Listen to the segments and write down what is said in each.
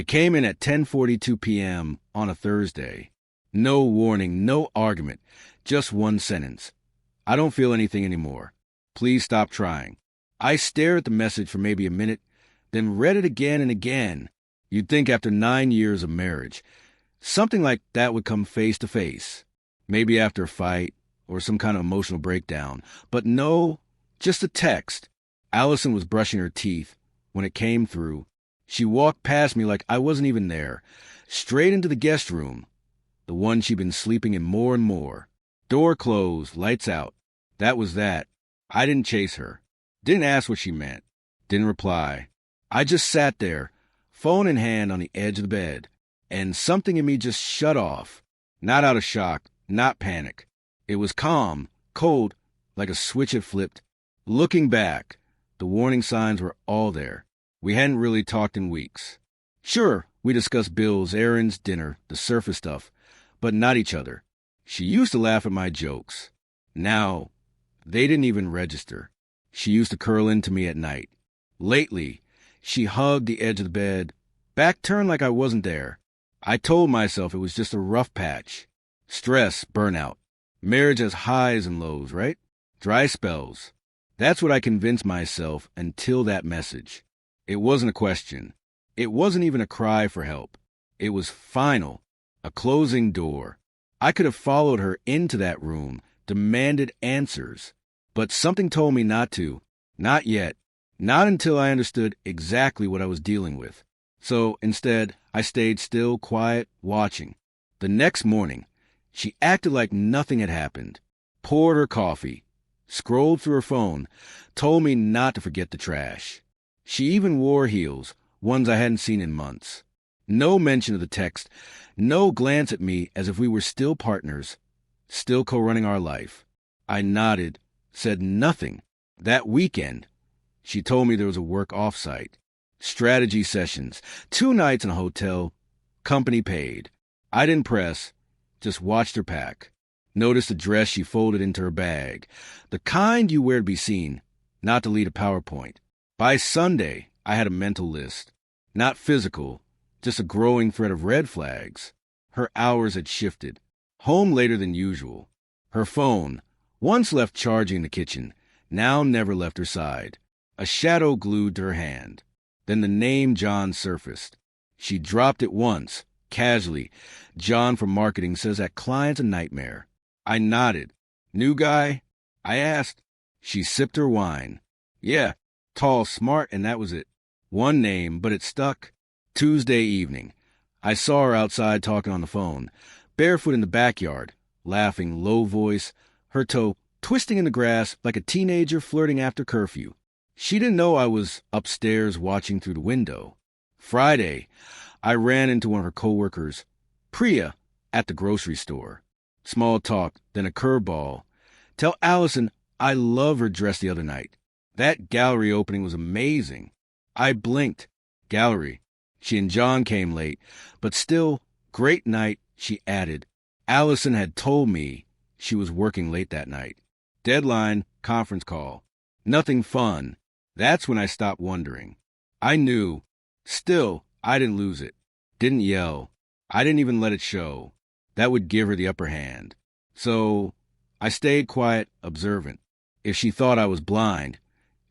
It came in at 10:42 p.m. on a Thursday. No warning, no argument, just one sentence. I don't feel anything anymore. Please stop trying. I stared at the message for maybe a minute, then read it again and again. You'd think after 9 years of marriage, something like that would come face to face. Maybe after a fight or some kind of emotional breakdown. But no, just a text. Allison was brushing her teeth when it came through. She walked past me like I wasn't even there, straight into the guest room, the one she'd been sleeping in more and more. Door closed, lights out. That was that. I didn't chase her. Didn't ask what she meant. Didn't reply. I just sat there, phone in hand on the edge of the bed, and something in me just shut off. Not out of shock, not panic. It was calm, cold, like a switch had flipped. Looking back, the warning signs were all there. We hadn't really talked in weeks. Sure, we discussed bills, errands, dinner, the surface stuff, but not each other. She used to laugh at my jokes. Now, they didn't even register. She used to curl into me at night. Lately, she hugged the edge of the bed, back turned like I wasn't there. I told myself it was just a rough patch. Stress, burnout. Marriage has highs and lows, right? Dry spells. That's what I convinced myself until that message. It wasn't a question. It wasn't even a cry for help. It was final. A closing door. I could have followed her into that room, demanded answers. But something told me not to. Not yet. Not until I understood exactly what I was dealing with. So instead, I stayed still, quiet, watching. The next morning, she acted like nothing had happened. Poured her coffee. Scrolled through her phone. Told me not to forget the trash. She even wore heels, ones I hadn't seen in months. No mention of the text. No glance at me as if we were still partners. Still co-running our life. I nodded. Said nothing. That weekend, she told me there was a work offsite. Strategy sessions. 2 nights in a hotel. Company paid. I didn't press. Just watched her pack. Noticed the dress she folded into her bag. The kind you wear to be seen, not to lead a PowerPoint. By Sunday, I had a mental list. Not physical, just a growing thread of red flags. Her hours had shifted. Home later than usual. Her phone, once left charging in the kitchen, now never left her side. A shadow glued to her hand. Then the name John surfaced. She dropped it once, casually. John from marketing says that client's a nightmare. I nodded. New guy? I asked. She sipped her wine. Yeah, tall, smart, and that was it. One name, but it stuck. Tuesday evening. I saw her outside talking on the phone, barefoot in the backyard, laughing, low voice, her toe twisting in the grass like a teenager flirting after curfew. She didn't know I was upstairs watching through the window. Friday, I ran into one of her coworkers, Priya, at the grocery store. Small talk, then a curveball. Tell Allison I love her dress the other night. That gallery opening was amazing. I blinked. Gallery. She and John came late, but still, great night, she added. Allison had told me she was working late that night. Deadline, conference call. Nothing fun. That's when I stopped wondering. I knew. Still, I didn't lose it. Didn't yell. I didn't even let it show. That would give her the upper hand. So, I stayed quiet, observant. If she thought I was blind,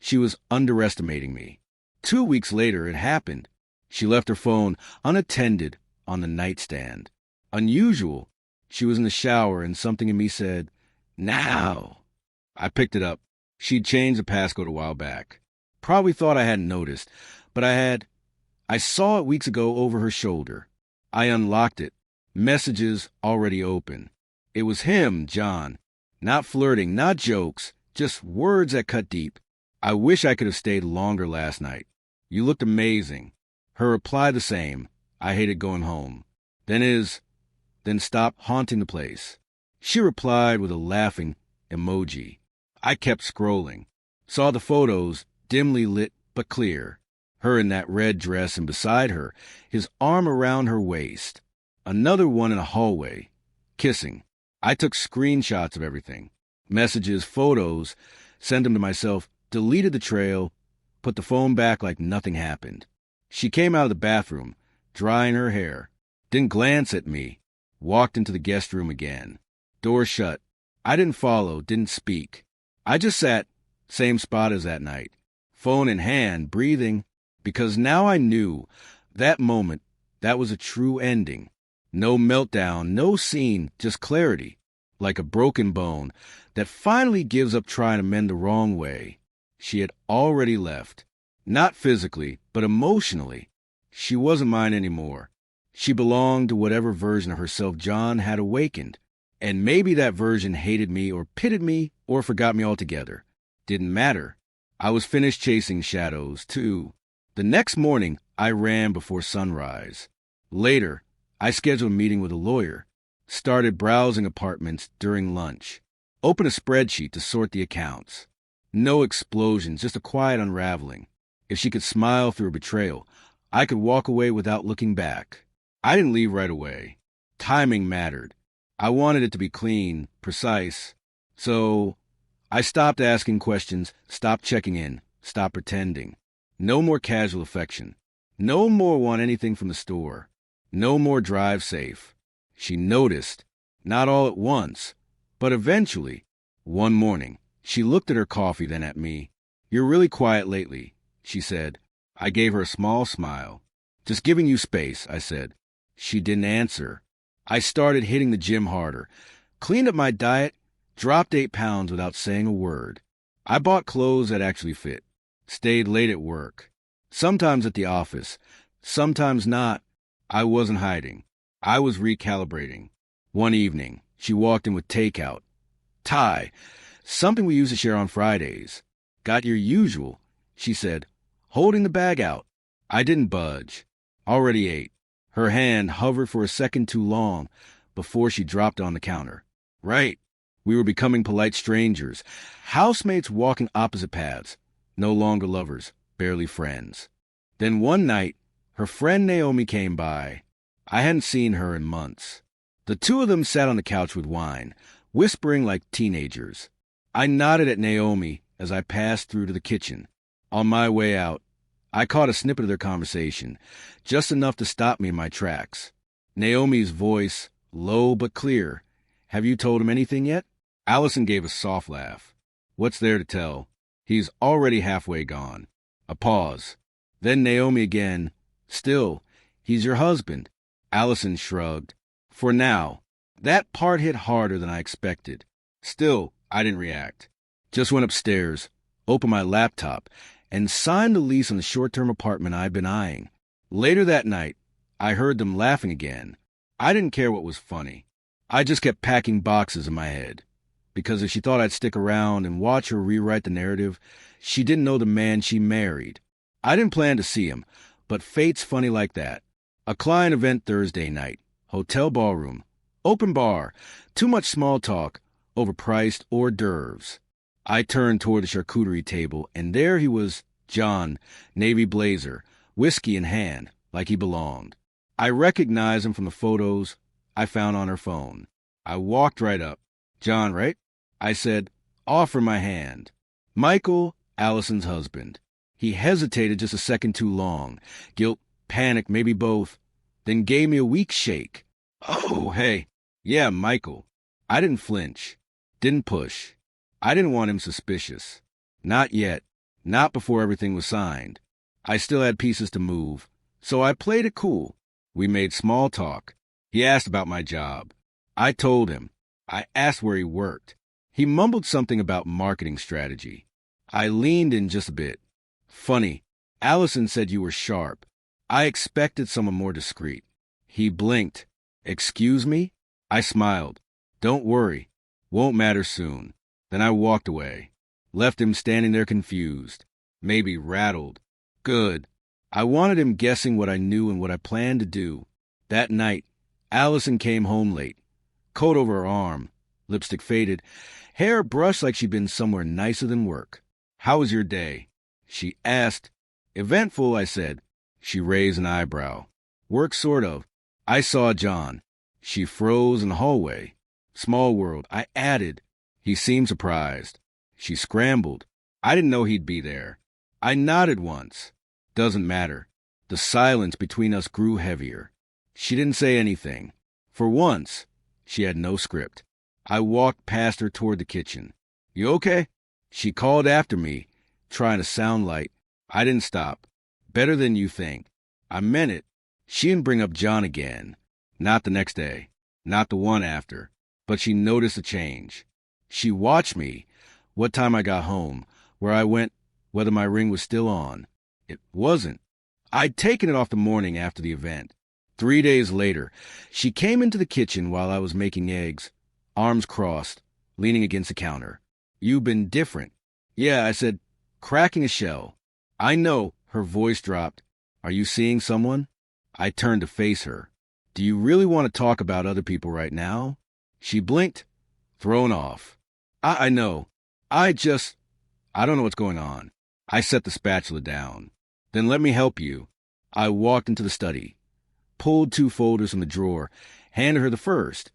she was underestimating me. 2 weeks later, it happened. She left her phone unattended on the nightstand. Unusual. She was in the shower and something in me said, now. I picked it up. She'd changed the passcode a while back. Probably thought I hadn't noticed, but I had. I saw it weeks ago over her shoulder. I unlocked it. Messages already open. It was him, John. Not flirting, not jokes, just words that cut deep. I wish I could have stayed longer last night. You looked amazing. Her reply the same. I hated going home. Then stop haunting the place. She replied with a laughing emoji. I kept scrolling. Saw the photos, dimly lit but clear. Her in that red dress and beside her, his arm around her waist. Another one in a hallway. Kissing. I took screenshots of everything. Messages, photos, sent them to myself, deleted the trail, put the phone back like nothing happened. She came out of the bathroom, drying her hair. Didn't glance at me. Walked into the guest room again. Door shut. I didn't follow, didn't speak. I just sat, same spot as that night. Phone in hand, breathing, because now I knew, that moment, that was a true ending. No meltdown, no scene, just clarity. Like a broken bone that finally gives up trying to mend the wrong way. She had already left. Not physically, but emotionally. She wasn't mine anymore. She belonged to whatever version of herself John had awakened. And maybe that version hated me or pitted me or forgot me altogether. Didn't matter. I was finished chasing shadows, too. The next morning, I ran before sunrise. Later, I scheduled a meeting with a lawyer. Started browsing apartments during lunch. Opened a spreadsheet to sort the accounts. No explosions, just a quiet unraveling. If she could smile through a betrayal, I could walk away without looking back. I didn't leave right away. Timing mattered. I wanted it to be clean, precise. So I stopped asking questions, stopped checking in, stopped pretending. No more casual affection. No more want anything from the store. No more drive safe. She noticed, not all at once, but eventually. One morning, she looked at her coffee, then at me. "You're really quiet lately," she said. I gave her a small smile. "Just giving you space," I said. She didn't answer. I started hitting the gym harder, cleaned up my diet, dropped 8 pounds without saying a word. I bought clothes that actually fit, stayed late at work, sometimes at the office, sometimes not. I wasn't hiding. I was recalibrating. One evening, she walked in with takeout. Thai, something we used to share on Fridays. "Got your usual," she said, holding the bag out. I didn't budge. Already ate. Her hand hovered for a second too long before she dropped on the counter. Right. We were becoming polite strangers, housemates walking opposite paths, no longer lovers, barely friends. Then one night, her friend Naomi came by. I hadn't seen her in months. The two of them sat on the couch with wine, whispering like teenagers. I nodded at Naomi as I passed through to the kitchen. On my way out, I caught a snippet of their conversation, just enough to stop me in my tracks. Naomi's voice, low but clear. "Have you told him anything yet?" Allison gave a soft laugh. "What's there to tell? He's already halfway gone." A pause. Then Naomi again. "Still, he's your husband." Allison shrugged. "For now." That part hit harder than I expected. Still, I didn't react. Just went upstairs, opened my laptop, and signed the lease on the short-term apartment I'd been eyeing. Later that night, I heard them laughing again. I didn't care what was funny. I just kept packing boxes in my head. Because if she thought I'd stick around and watch her rewrite the narrative, she didn't know the man she married. I didn't plan to see him, but fate's funny like that. A client event Thursday night, hotel ballroom, open bar, too much small talk, overpriced hors d'oeuvres. I turned toward the charcuterie table, and there he was, John, navy blazer, whiskey in hand, like he belonged. I recognized him from the photos I found on her phone. I walked right up. "John, right?" I said, offer my hand. Michael, Allison's husband. He hesitated just a second too long. Guilt, panic, maybe both. Then gave me a weak shake. "Oh, hey. Yeah, Michael." I didn't flinch. Didn't push. I didn't want him suspicious. Not yet. Not before everything was signed. I still had pieces to move. So I played it cool. We made small talk. He asked about my job. I told him. I asked where he worked. He mumbled something about marketing strategy. I leaned in just a bit. "Funny. Allison said you were sharp. I expected someone more discreet." He blinked. "Excuse me?" I smiled. "Don't worry. Won't matter soon." Then I walked away. Left him standing there confused. Maybe rattled. Good. I wanted him guessing what I knew and what I planned to do. That night, Allison came home late. Coat over her arm. Lipstick faded. Hair brushed like she'd been somewhere nicer than work. "How was your day?" she asked. "Eventful," I said. She raised an eyebrow. "Work, sort of." I saw John. She froze in the hallway. "Small world," I added. He seemed surprised. She scrambled. I didn't know he'd be there. I nodded once. "Doesn't matter." The silence between us grew heavier. She didn't say anything. For once, she had no script. I walked past her toward the kitchen. "You okay?" She called after me, trying to sound light. I didn't stop. "Better than you think." I meant it. She didn't bring up John again. Not the next day. Not the one after. But she noticed a change. She watched me, what time I got home, where I went, whether my ring was still on. It wasn't. I'd taken it off the morning after the event. 3 days later, she came into the kitchen while I was making eggs, arms crossed, leaning against the counter. "You've been different." "Yeah," I said, cracking a shell. "I know." Her voice dropped. "Are you seeing someone?" I turned to face her. "Do you really want to talk about other people right now?" She blinked, thrown off. I know. I don't know what's going on." I set the spatula down. "Then let me help you." I walked into the study, pulled 2 folders from the drawer, handed her the first.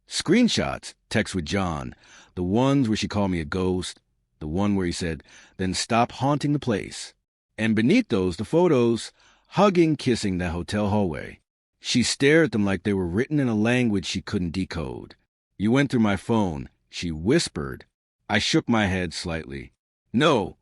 Screenshots, text with John, the ones where she called me a ghost, the one where he said, "Then stop haunting the place." And beneath those, the photos, hugging, kissing that hotel hallway. She stared at them like they were written in a language she couldn't decode. "You went through my phone," she whispered. I shook my head slightly. "No,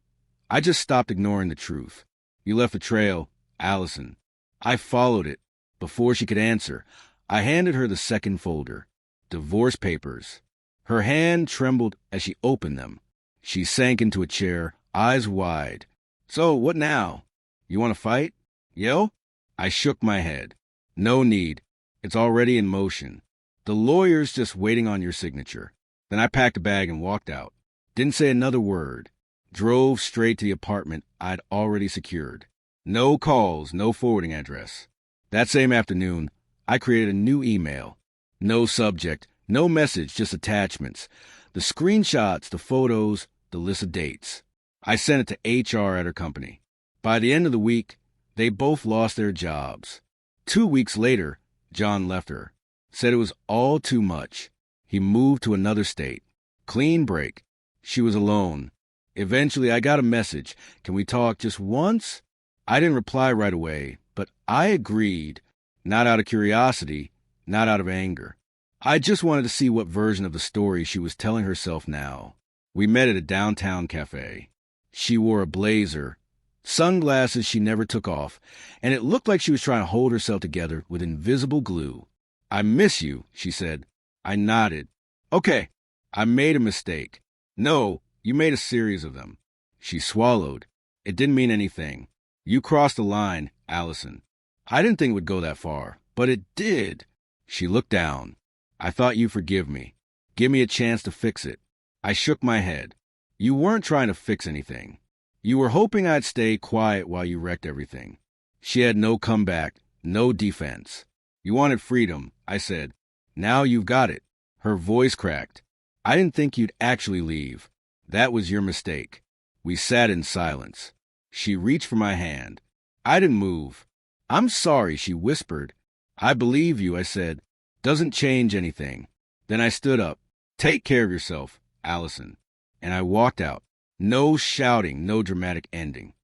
I just stopped ignoring the truth. You left a trail, Allison." I followed it. Before she could answer, I handed her the second folder. Divorce papers. Her hand trembled as she opened them. She sank into a chair, eyes wide. "So, what now? You want to fight? Yo?" I shook my head. "No need. It's already in motion. The lawyer's just waiting on your signature." Then I packed a bag and walked out. Didn't say another word. Drove straight to the apartment I'd already secured. No calls, no forwarding address. That same afternoon, I created a new email. No subject, no message, just attachments. The screenshots, the photos, the list of dates. I sent it to HR at her company. By the end of the week, they both lost their jobs. 2 weeks later, John left her. Said it was all too much. He moved to another state. Clean break. She was alone. Eventually, I got a message. "Can we talk just once?" I didn't reply right away, but I agreed. Not out of curiosity, not out of anger. I just wanted to see what version of the story she was telling herself now. We met at a downtown cafe. She wore a blazer, sunglasses she never took off, and it looked like she was trying to hold herself together with invisible glue. "I miss you," she said. I nodded. "Okay, I made a mistake." "No, you made a series of them." She swallowed. "It didn't mean anything. You crossed the line, Allison." I didn't think it would go that far, but it did. She looked down. "I thought you'd forgive me. Give me a chance to fix it." I shook my head. "You weren't trying to fix anything. You were hoping I'd stay quiet while you wrecked everything." She had no comeback, no defense. "You wanted freedom," I said. "Now you've got it." Her voice cracked. "I didn't think you'd actually leave. That was your mistake." We sat in silence. She reached for my hand. I didn't move. "I'm sorry," she whispered. "I believe you," I said. "Doesn't change anything." Then I stood up. "Take care of yourself, Allison." And I walked out. No shouting, no dramatic ending.